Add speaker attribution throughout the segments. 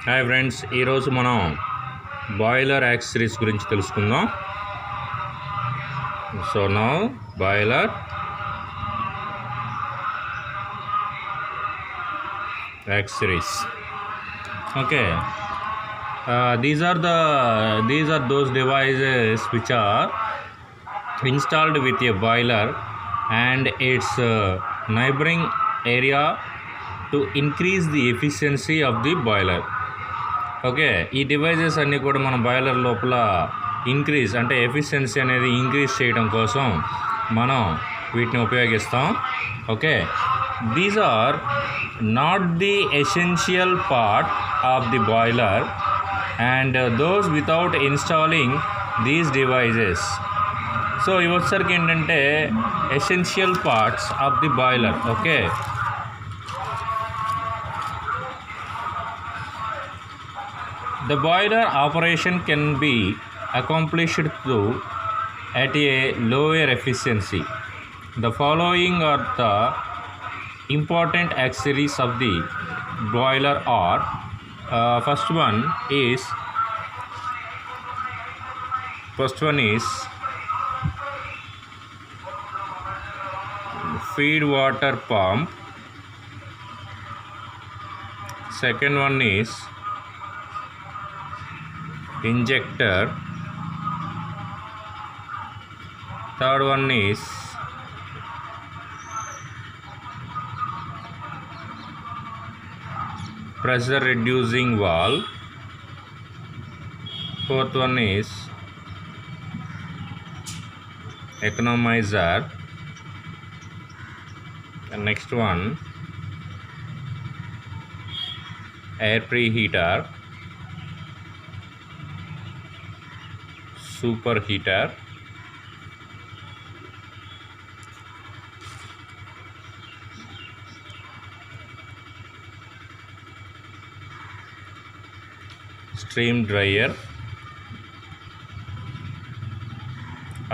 Speaker 1: Hi friends, ఈరోజు మనం boiler accessories గురించి తెలుసుకుందాం. So now boiler accessories. Okay, these are those devices which are installed with a boiler and its neighboring area to increase the efficiency of the boiler. Okay, ఈ devices అన్నీ కూడా మన boiler లోపల increase అంటే efficiency అనేది increase చేయడం కోసం మనం వీటిని ఉపయోగిస్తాం. Okay, these are not the essential part of the boiler and those without installing these devices. So ఇవి వచ్చేసరికి ఏంటంటే essential parts of the boiler. Okay, the boiler operation can be accomplished through at a lower efficiency. The following are the important accessories of the boiler are first one is feed water pump. Second one is injector. Third one is pressure reducing valve. Fourth one is economizer. And next one air preheater, superheater, steam dryer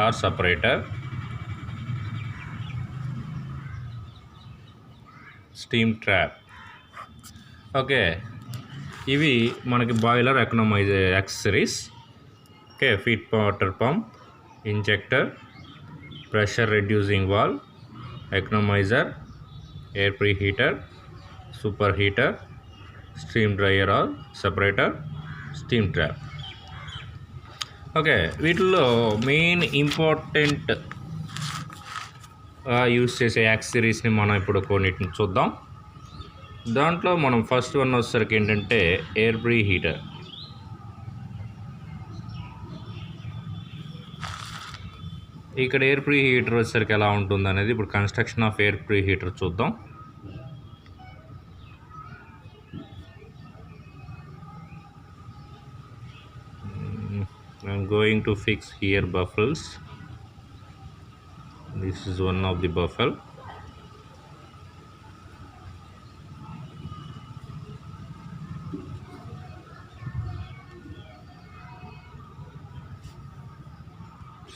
Speaker 1: or separator, steam trap. Okay, ఇవి మనకి boiler economiser accessories. Okay, feed water pump, injector, pressure reducing valve, economiser, air preheater, super heater, steam dryer or separator, steam trap. Okay, వీటిల్లో main important use చేసే యాక్సెసరీస్ని మనం ఇప్పుడు కొన్నిటిని చూద్దాం. దాంట్లో మనం ఫస్ట్ వన్ వచ్చేసరికి ఏంటంటే ఎయిర్ ప్రీహీటర్. ఇక్కడ ఎయిర్ ప్రీ హీటర్ వచ్చేసరికి ఎలా ఉంటుంది అనేది ఇప్పుడు construction of air pre heater చూద్దాం. I'm going to fix here baffles. This is one of the baffle.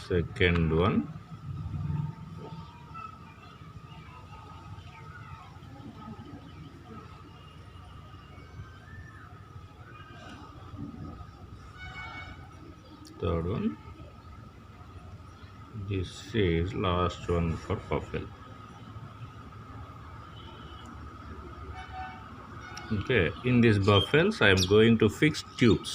Speaker 1: Second one, third one, this is last one for baffle. Okay, in these baffles I am going to fix tubes.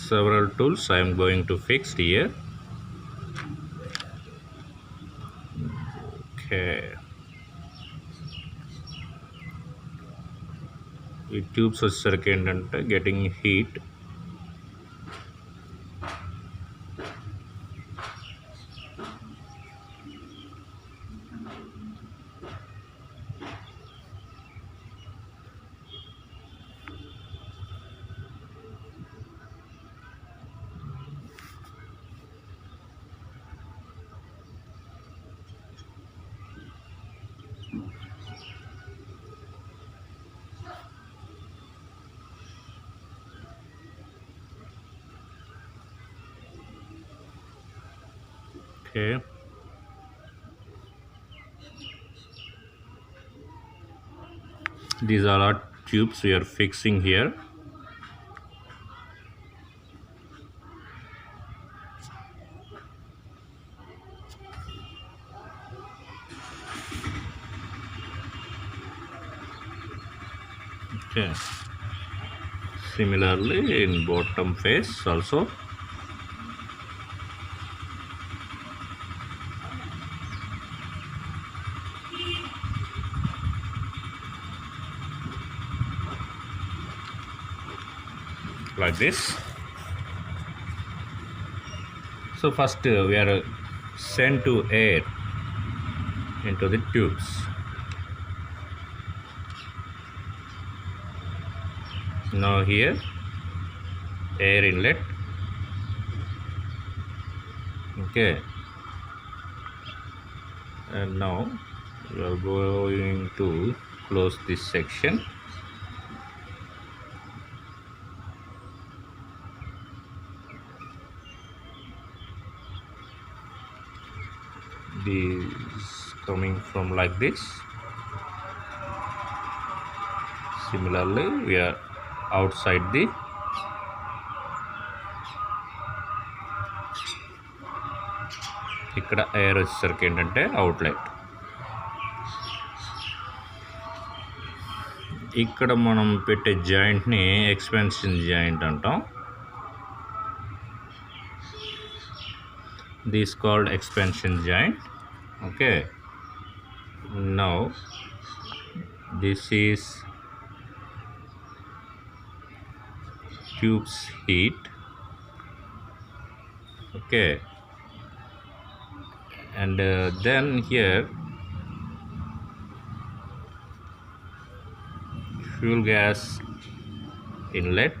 Speaker 1: Several tools I am going to fix here. Okay. ఈ tubes వచ్చేసరికి ఏంటంటే getting heat. Okay. These are our tubes we are fixing here. Okay. Similarly in bottom face also. Like this. So first we are sent to air into the tubes. Now here air inlet. Okay, and now we are going to close this section. This coming from like this. Similarly we are outside the ఇక్కడ air వచ్చేసరికి ఏంటంటే outlet. ఇక్కడ మనం పెట్టే జాయింట్ని expansion joint అంటాం. This called expansion joint. Okay, now this is tubes heat. Okay, and then here fuel gas inlet.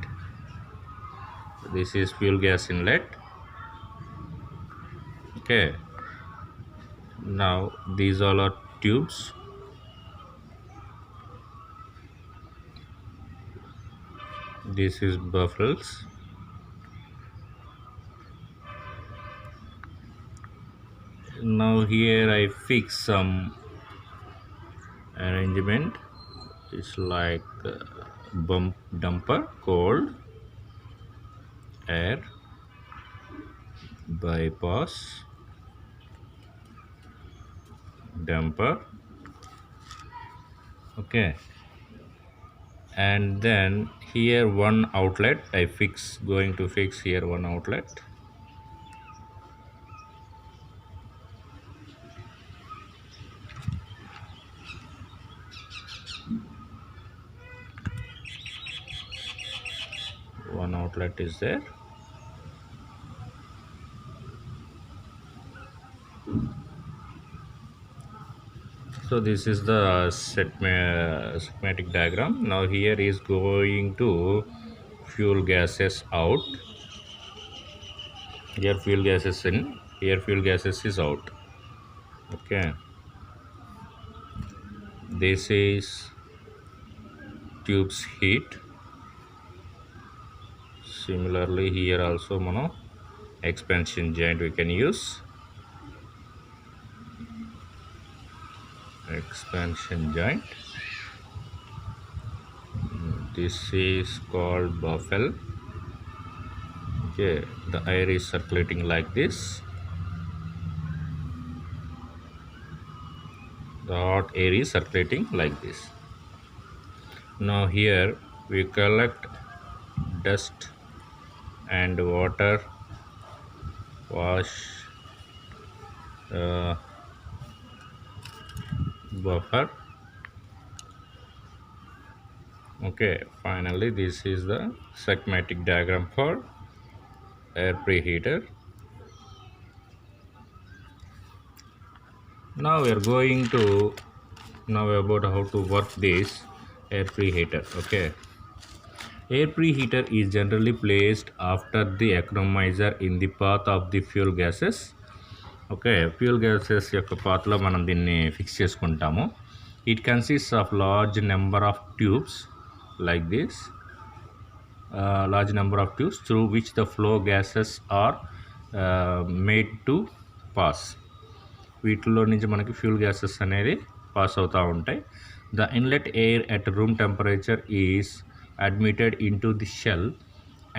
Speaker 1: This is fuel gas inlet. Okay, now these all are tubes. This is baffles. Now here I fix some arrangement. It's like bump dumper, cold air, bypass, dumper. Okay, and then here one outlet I going to fix here one outlet. One outlet is there. So this is the schematic diagram. Now here is going to fuel gases out. Here fuel gases in, here fuel gases is out. Okay, this is tubes heat. Similarly here also mono expansion joint we can use. Expansion joint. This is called baffle. Okay, the air is circulating like this. The hot air is circulating like this. Now here we collect dust and water, wash buffer. Okay, finally this is the schematic diagram for air preheater. Now we are going to know about how to work this air preheater. Okay, air preheater is generally placed after the economizer in the path of the fuel gases. Okay, fuel gases యొక్క పాత్రలో మనం దీన్ని fix చేసుకుంటాము. It consist of large number of tubes like this, large number of tubes through which the flow gases are made to pass. వీటిలో నుంచి మనకి fuel gases అనేది pass అవుతూ ఉంటాయి. The inlet air at room temperature is admitted in to the shell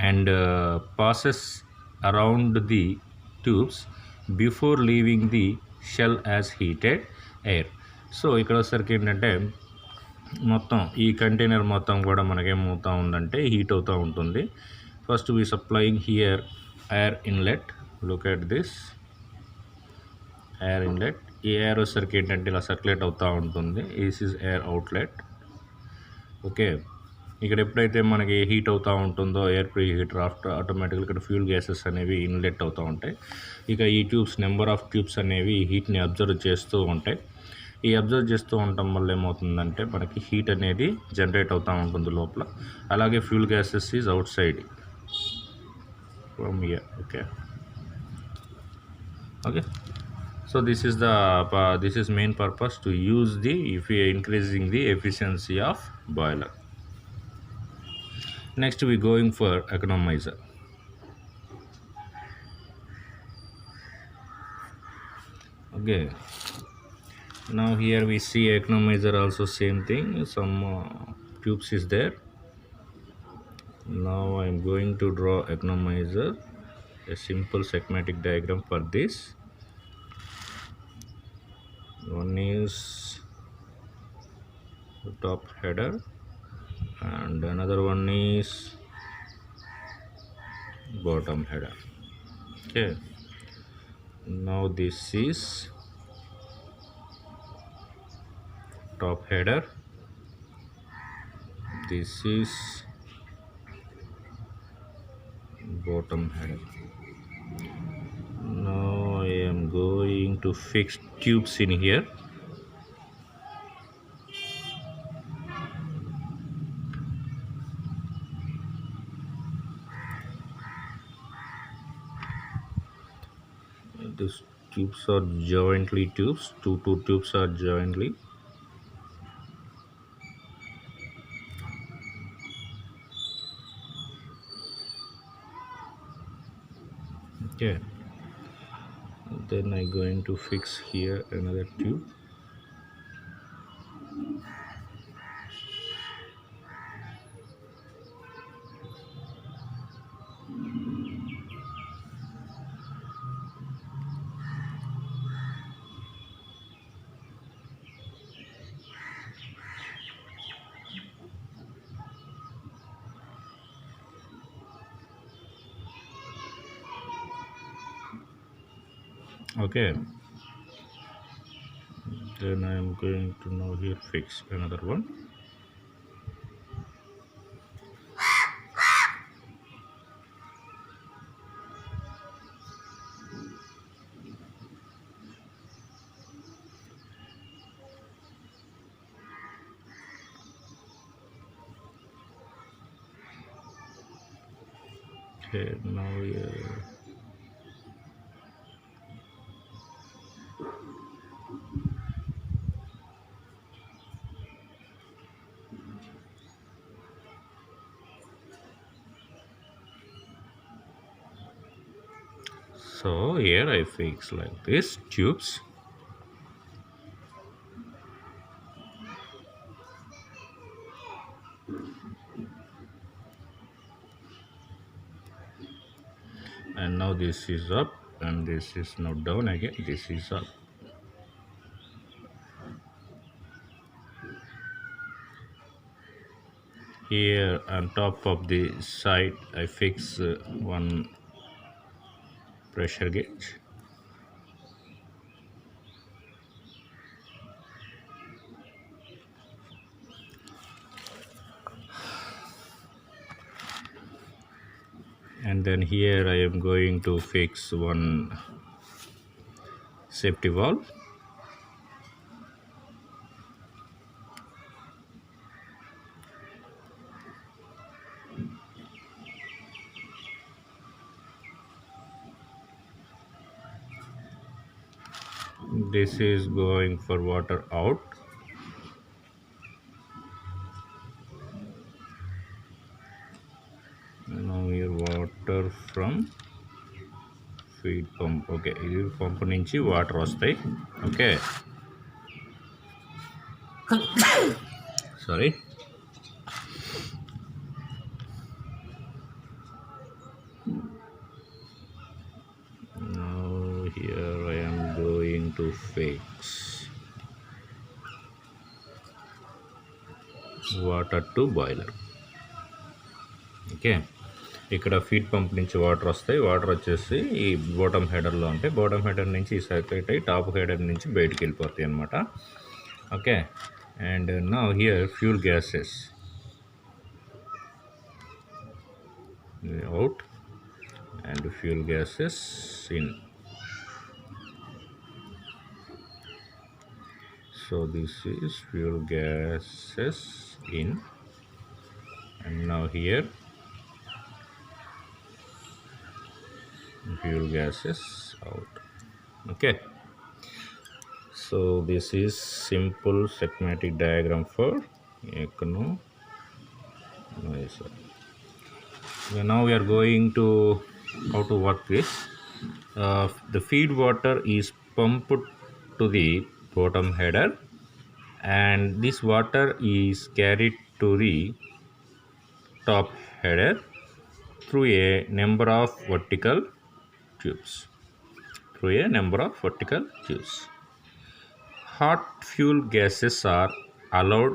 Speaker 1: and passes around the tubes before leaving the shell as heated air. So ఇక్కడ వచ్చేసరికి ఏంటంటే మొత్తం ఈ కంటైనర్ మొత్తం కూడా మనకేమవుతూ ఉందంటే హీట్ అవుతూ ఉంటుంది. First we supplying here air inlet. Look at this air inlet. ఈ ఎయిర్ వచ్చేసరికి ఏంటంటే ఇలా సర్క్యులేట్ అవుతూ ఉంటుంది. This is air outlet. Okay, ఇక్కడ ఎప్పుడైతే మనకి హీట్ అవుతూ ఉంటుందో ఎయిర్ ప్రీ హీటర్ ఆటోమేటిక్గా ఇక్కడ ఫ్యూల్ గ్యాసెస్ అనేవి ఇన్లెట్ అవుతూ ఉంటాయి. ఇక ఈ ట్యూబ్స్ నెంబర్ ఆఫ్ ట్యూబ్స్ అనేవి హీట్ని అబ్జర్వ్ చేస్తూ ఉంటాయి. ఈ అబ్జర్వ్ చేస్తూ ఉండటం వల్ల ఏమవుతుందంటే మనకి హీట్ అనేది జనరేట్ అవుతూ ఉంటుంది లోపల. అలాగే fuel gases is out side from here. Okay okay, so this is main purpose to use the if we are increasing the efficiency of boiler. Next we going for economizer. Okay, now here we see economizer also same thing, some tubes is there. Now I am going to draw economizer, a simple schematic diagram for this. One is the top header and another one is bottom header. Okay, now this is top header, this is bottom header. Now I am going to fix tubes in here. These tubes are jointly tubes, two tubes are jointly. Okay, then I going to fix here another tube. Okay, then I am going to now here fix another one. Okay, now so here I fix like this tubes. And now this is up and this is now down again, this is up. Here on top of the side I fix one pressure gauge. Then here I am going to fix one safety valve. This is going for water out. Now here water from feed pump. Okay, ఇది pump నుంచి water వస్తాయి. Okay, sorry. Now here I am going to fix water to boiler. Okay, ఇక్కడ feed pump నుంచి water వస్తాయి. Water వచ్చేసి ఈ bottom హెడర్లో ఉంటాయి. Bottom header నుంచి సపరేట్ అయ్యి టాప్ హెడర్ నుంచి బయటికి వెళ్ళిపోతాయి అన్నమాట. Okay, and now here fuel gases out and fuel gases in. So this is fuel gases in, and now here fuel gases out. Okay, so this is simple schematic diagram for economizer. Now we are going to how to work this. The feed water is pumped to the bottom header, and this water is carried to the top header through a number of vertical tubes. Hot fuel gases are allowed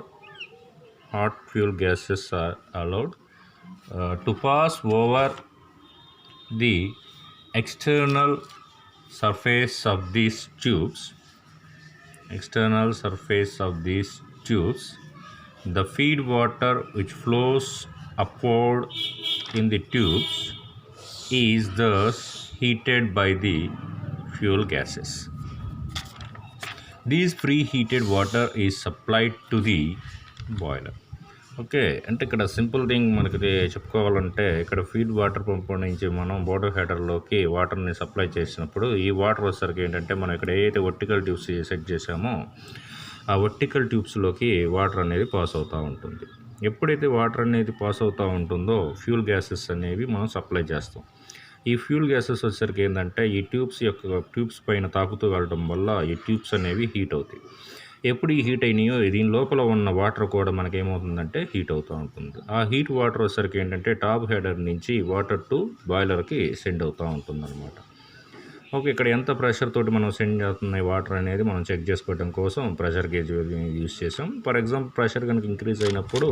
Speaker 1: to pass over the external surface of these tubes. The feed water which flows upward in the tubes is thus heated by the fuel gases. This preheated water is supplied to the boiler. Okay, అంటే ఇక్కడ simple thing మనకి చెప్పుకోవాలంటే, ఇక్కడ feed water pump నుంచి మనం bottom హెడర్లోకి వాటర్ని supply చేసినప్పుడు ఈ వాటర్ వచ్చేసరికి ఏంటంటే, మనం ఇక్కడ ఏదైతే వర్టికల్ ట్యూబ్స్ సెట్ చేసామో ఆ వర్టికల్ ట్యూబ్స్లోకి వాటర్ అనేది పాస్ అవుతూ ఉంటుంది. ఎప్పుడైతే వాటర్ అనేది పాస్ అవుతూ ఉంటుందో ఫ్యూల్ గ్యాసెస్ అనేవి మనం సప్లై చేస్తాం. ఈ ఫ్యూల్ గ్యాసెస్ వచ్చేసరికి ఏంటంటే, ఈ ట్యూబ్స్ పైన తాకుతూ వెళ్ళడం వల్ల ఈ ట్యూబ్స్ అనేవి హీట్ అవుతాయి. ఎప్పుడు ఈ హీట్ అయినాయో దీని లోపల ఉన్న వాటర్ కూడా మనకేమవుతుందంటే హీట్ అవుతూ ఉంటుంది. ఆ హీట్ వాటర్ వచ్చేసరికి ఏంటంటే టాప్ హెడర్ నుంచి వాటర్ టు బాయిలర్కి సెండ్ అవుతూ ఉంటుంది అనమాట. ఓకే, ఇక్కడ ఎంత ప్రెషర్ తోటి మనం సెండ్ చేస్తున్నాయి వాటర్ అనేది మనం చెక్ చేసుకోవడం కోసం ప్రెషర్ గేజ్ యూజ్ చేసాం. ఫర్ ఎగ్జాంపుల్ ప్రెషర్ కనుక ఇంక్రీజ్ అయినప్పుడు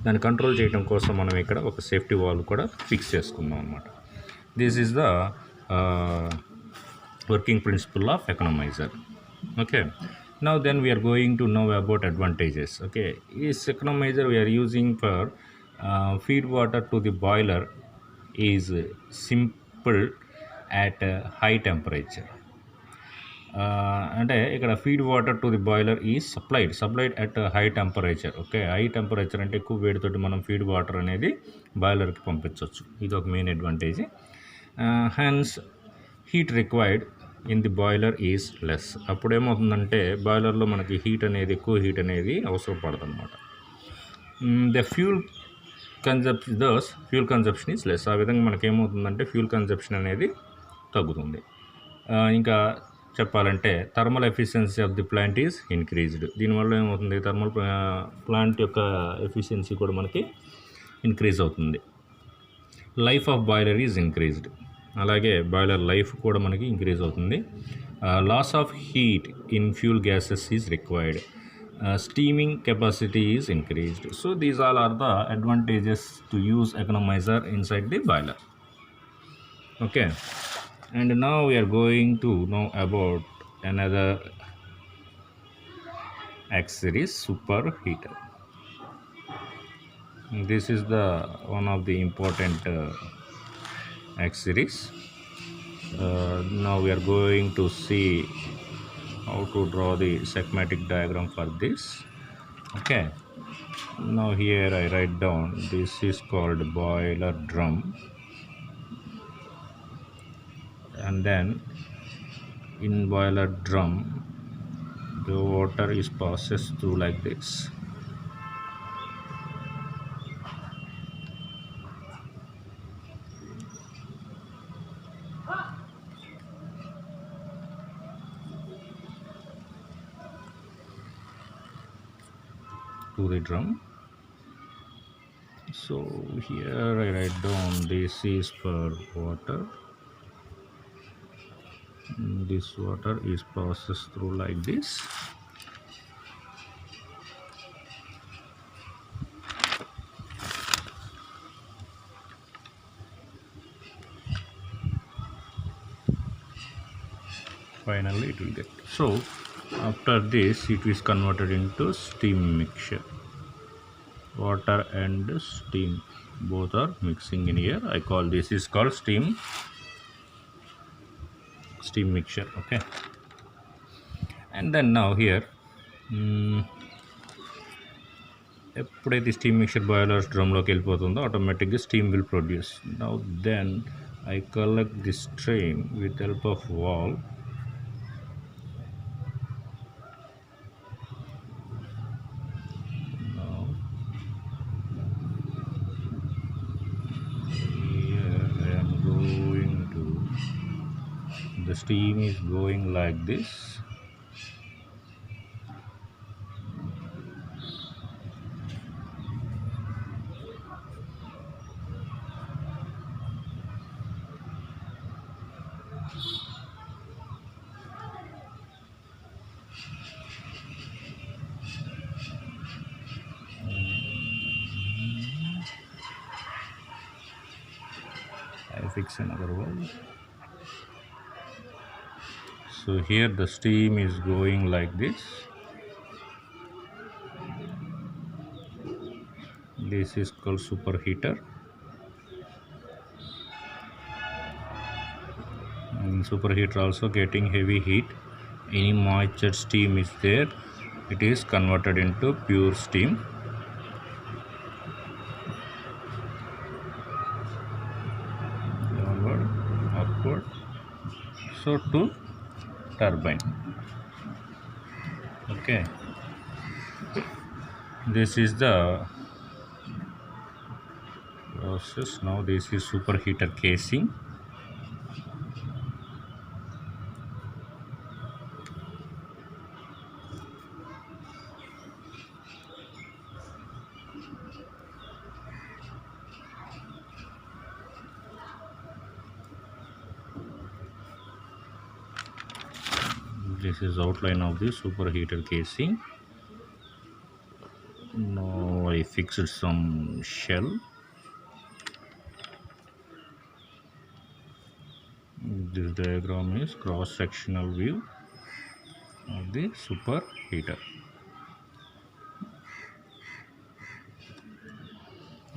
Speaker 1: దాన్ని కంట్రోల్ చేయడం కోసం మనం ఇక్కడ ఒక సేఫ్టీ వాల్వ్ కూడా ఫిక్స్ చేసుకున్నాం అనమాట. This is the working principle of economiser. Okay, now then we are going to know about advantages. Okay, this economizer we are using for feed water to the boiler is simple at high temperature. అంటే ఇక్కడ feed water to the boiler is supplied at high temperature. Okay, high temperature అంటే ఎక్కువ వేడితోటి మనం feed water అనేది బాయిలర్కి పంపించవచ్చు. ఇది ఒక main advantage. Hence heat required in the boiler is less. అప్పుడు ఏమవుతుందంటే బాయిలర్లో మనకి హీట్ అనేది అవసరం పడదు అనమాట. The fuel consumption is less. ఆ విధంగా మనకేమవుతుందంటే ఫ్యూల్ కన్జప్షన్ అనేది తగ్గుతుంది. ఇంకా చెప్పాలంటే thermal efficiency of the plant is increased. దీనివల్ల ఏమవుతుంది, థర్మల్ ప్లాంట్ యొక్క ఎఫిషియన్సీ కూడా మనకి ఇంక్రీజ్ అవుతుంది. Life of boiler is increased. అలాగే బాయిలర్ లైఫ్ కూడా మనకి ఇంక్రీజ్ అవుతుంది. Loss of heat in fuel gases is required. Steaming capacity is increased. So these all are the advantages to use economiser inside the boiler. Okay, and now we are going to know about another accessories, superheater. This is the one of the important X series. Now we are going to see how to draw the schematic diagram for this. Okay, now here I write down this is called boiler drum, and then in boiler drum the water is passes through like this. To the drum. So here I write down this is for water. This water is passes through like this. Finally it will get. So after this it is converted into steam mixture. Water and steam both are mixing in here. I call this is called steam mixture. Okay, and then now here ఎప్పుడైతే steam mixture boiler డ్రమ్లోకి వెళ్ళిపోతుందో ఆటోమేటిక్గా steam will produce. Now then I collect the stream with help of valve. The steam is going like this. I fix another one. So here the steam is going like this. This is called superheater. And superheater also getting heavy heat. Any moisture steam is there, it is converted into pure steam. Downward, upward, so to turbine. Okay, this is the process. Now this is superheater casing. This is outline of the superheater casing. Now I fixed some shell. This diagram is cross-sectional view of the superheater.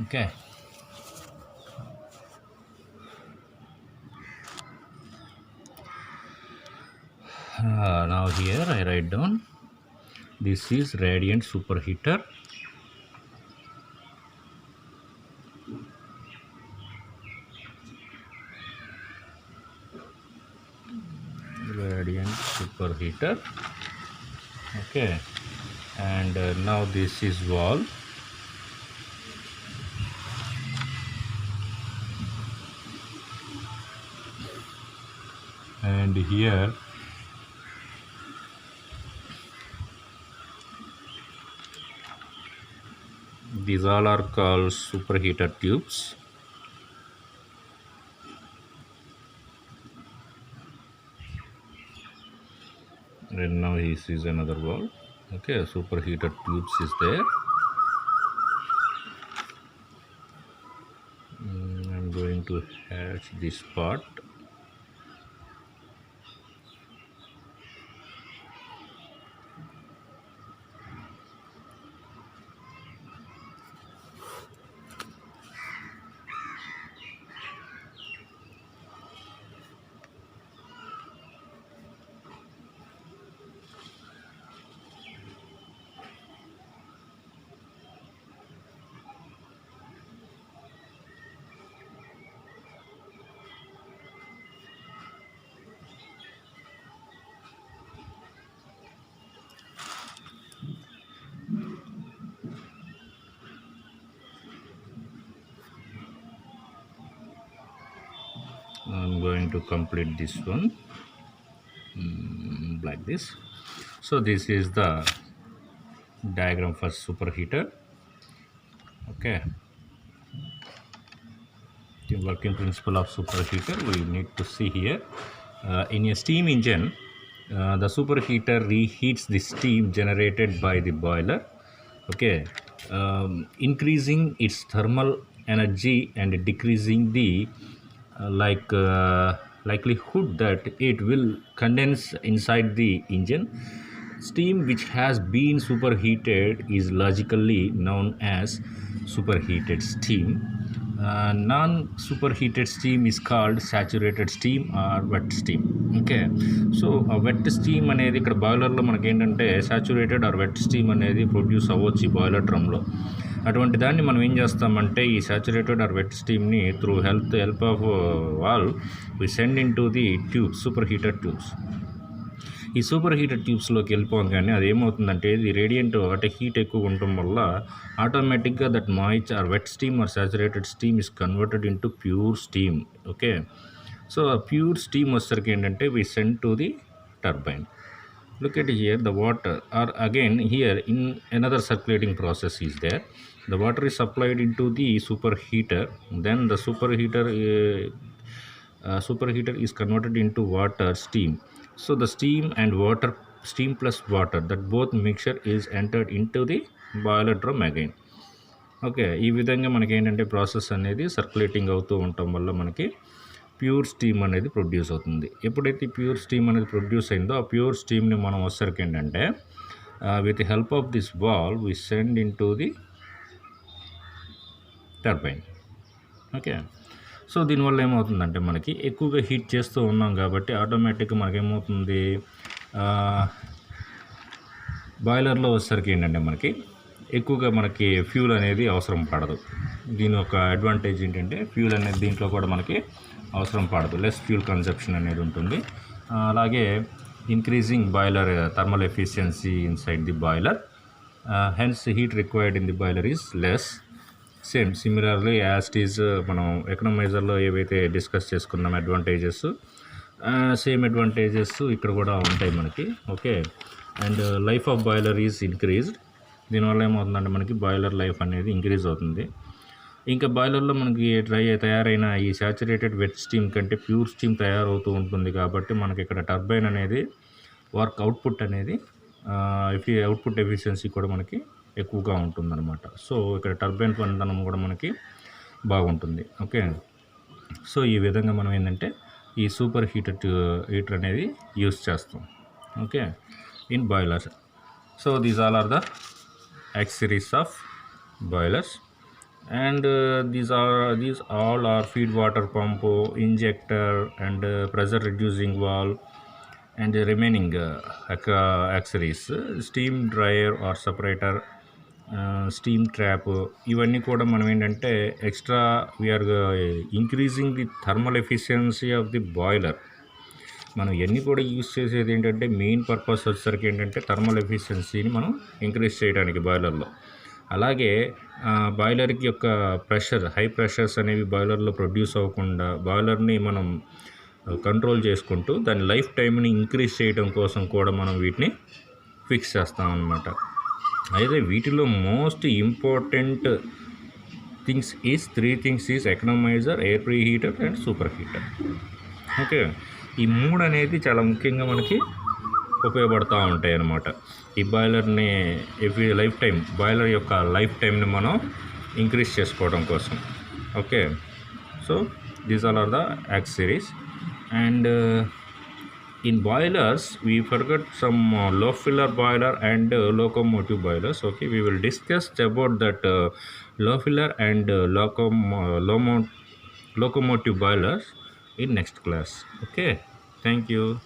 Speaker 1: Okay. Now here I write down this is radiant superheater. Radiant superheater. Okay, and now this is valve. And here these all are called superheater tubes. And now this is another valve. Okay, superheater tubes is there. I'm going to hatch this part. I'm going to complete this one like this. So this is the diagram for superheater. Okay, the working principle of superheater we need to see here. In a steam engine, the superheater reheats the steam generated by the boiler, okay, increasing its thermal energy and decreasing the likelihood that it will condense inside the engine. Steam which has been superheated is logically known as superheated steam. Non-superheated steam is called saturated steam or wet steam. Okay, so a wet steam అనేది ఇక్కడ బాయిలర్లో మనకి ఏంటంటే saturated or wet steam అనేది produce అవ్వచ్చు ఈ boiler డ్రమ్లో. అటువంటి దాన్ని మనం ఏం చేస్తామంటే ఈ సాచురేటెడ్ ఆర్ వెట్ స్టీమ్ని through help of valve we send in to the tubes, super heated tubes. ఈ సూపర్ హీటెడ్ ట్యూబ్స్లోకి వెళ్ళిపోగానే అది ఏమవుతుందంటే ఇది రేడియంట్ అంటే హీట్ ఎక్కువ ఉండటం వల్ల ఆటోమేటిక్గా that moist or wet steam or saturated steam is converted into pure steam. Okay, so ఆ ప్యూర్ స్టీమ్ వచ్చేసరికి ఏంటంటే we send to the turbine. Look at here, the water or again here in another circulating process is there. The water is supplied into the superheater, then the superheater is converted into water steam. So the steam and water, steam plus water, that both mixture is entered into the boiler drum again. Okay, ఈ విధంగా మనకి ఏంటంటే process అనేది circulating అవుతూ ఉండటం వల్ల మనకి pure steam అనేది ప్రొడ్యూస్ అవుతుంది. ఎప్పుడైతే ప్యూర్ స్టీమ్ అనేది ప్రొడ్యూస్ అయిందో ఆ ప్యూర్ స్టీమ్ని మనం వచ్చేసరికి ఏంటంటే with help of this valve we send in to the turbine. Okay, so దీనివల్ల ఏమవుతుందంటే మనకి ఎక్కువగా హీట్ చేస్తూ ఉన్నాం కాబట్టి ఆటోమేటిక్గా మనకేమవుతుంది బాయిలర్లో వచ్చేసరికి ఏంటంటే మనకి ఎక్కువగా మనకి ఫ్యూల్ అనేది అవసరం పడదు. దీని ఒక అడ్వాంటేజ్ ఏంటంటే ఫ్యూల్ అనేది దీంట్లో కూడా మనకి అవసరం పడదు, లెస్ ఫ్యూల్ కన్జప్షన్ అనేది ఉంటుంది. అలాగే increasing boiler thermal efficiency inside the boiler, hence heat required in the boiler is less. Similarly as it is మనం ఎకనామైజర్లో ఏవైతే డిస్కస్ చేసుకున్నాం అడ్వాంటేజెస్, సేమ్ అడ్వాంటేజెస్ ఇక్కడ కూడా ఉంటాయి మనకి. Okay, and life of boiler is increased. దీనివల్ల ఏమవుతుందంటే మనకి బాయిలర్ లైఫ్ అనేది ఇంక్రీజ్ అవుతుంది. ఇంకా బాయిలర్లో మనకి తయారైన ఈ సాచురేటెడ్ వెట్ స్టీమ్ కంటే ప్యూర్ స్టీమ్ తయారవుతూ ఉంటుంది కాబట్టి మనకి ఇక్కడ టర్బైన్ అనేది వర్క్ అవుట్పుట్ అనేది అవుట్పుట్ ఎఫిషియన్సీ కూడా మనకి ఎక్కువగా ఉంటుందన్నమాట. సో ఇక్కడ టర్బైన్ పనితనం కూడా మనకి బాగుంటుంది. ఓకే, సో ఈ విధంగా మనం ఏంటంటే ఈ సూపర్ హీటర్ అనేది యూస్ చేస్తాం. Okay, in boilers. So these all are the X series of boilers, and these all are feed water pump, injector, and pressure reducing valve, and the remaining X series steam dryer or separator, steam trap. ఇవన్నీ కూడా మనం ఏంటంటే extra we are increasing the thermal efficiency of the boiler. మనం ఇవన్నీ కూడా use చేసేది ఏంటంటే main purpose వచ్చేసరికి ఏంటంటే థర్మల్ ఎఫిషియన్సీని మనం ఇంక్రీజ్ చేయడానికి బాయిలర్లో. అలాగే బాయిలర్కి యొక్క ప్రెషర్, హై ప్రెషర్స్ అనేవి బాయిలర్లో ప్రొడ్యూస్ అవ్వకుండా బాయిలర్ని మనం కంట్రోల్ చేసుకుంటూ దాని లైఫ్ టైంని ఇంక్రీజ్ చేయడం కోసం కూడా మనం వీటిని ఫిక్స్ చేస్తాం అన్నమాట. అయితే వీటిలో most important things is 3 things is economiser, air pre heater and super heater. Okay, ఈ 3 అనేది చాలా ముఖ్యంగా మనకి ఉపయోగపడుతూ ఉంటాయి అన్నమాట. ఈ బాయిలర్ని లైఫ్ టైం, బాయిలర్ యొక్క లైఫ్ టైంని మనం ఇంక్రీజ్ చేసుకోవడం కోసం. Okay, so these all are the X series. And in boilers we forgot some low filler boiler and locomotive boilers. Okay, we will discuss about that low filler and locomotive boilers in next class. Okay, thank you.